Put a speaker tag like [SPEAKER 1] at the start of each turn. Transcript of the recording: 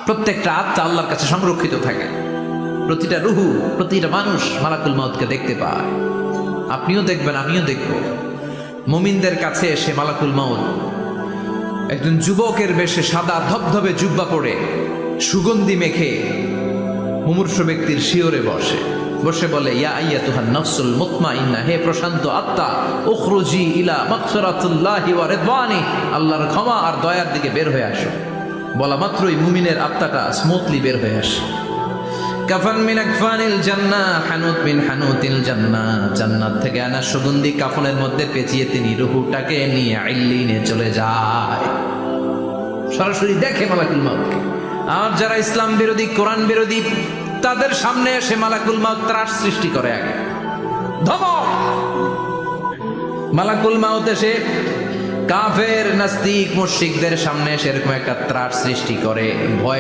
[SPEAKER 1] প্রত্যেকটা আত্মা আল্লাহর কাছে সংরক্ষিত থাকে। প্রতিটা রুহু, প্রতিটা মানুষ মালাকুল মাউতকে দেখতে পায়। আপনিও দেখবেন, আমিও দেখব। মুমিনদের কাছে এসে মালাকুল মাউত একজন যুবকের বেশে সাদা ধবধবে জুব্বা পরে সুগন্ধি মেখে মুমূর্ষু ব্যক্তির শিয়রে বসে বলে, ইয়া আইয়াতুহান নাফসুল মুতমাইন্নাহ, হে প্রশান্ত আত্মা, উখরুজি ইলা মাগফিরাতুল্লাহি ওয়া রিদওয়ানি, আল্লাহর ক্ষমা আর দয়ার দিকে বের হয়ে আসো। বলা মাত্রই মুমিনের আত্মাটা স্মুথলি বের হয়ে আসে। কাফান মিন আকফানিল জান্নাহ, হানুত মিন হানুতিল জান্নাহ, জান্নাত থেকে আনা সুগন্ধি কাফনের মধ্যে পেঁচিয়ে তিনি রূহটাকে নিয়ে ইল্লিনে চলে যায়। সরাসরি দেখে মালাকুল মাউতকে। আর যারা ইসলাম বিরোধী, কোরআন বিরোধী, তাদের সামনে এসে মালাকুল মাউত ত্রাস সৃষ্টি করে। আগে ধমক, মালাকুল মাউত এসে কাফের, নাস্তিক, মুশরিকদের সামনে এসে এরকম একটা ত্রাস সৃষ্টি করে। ভয়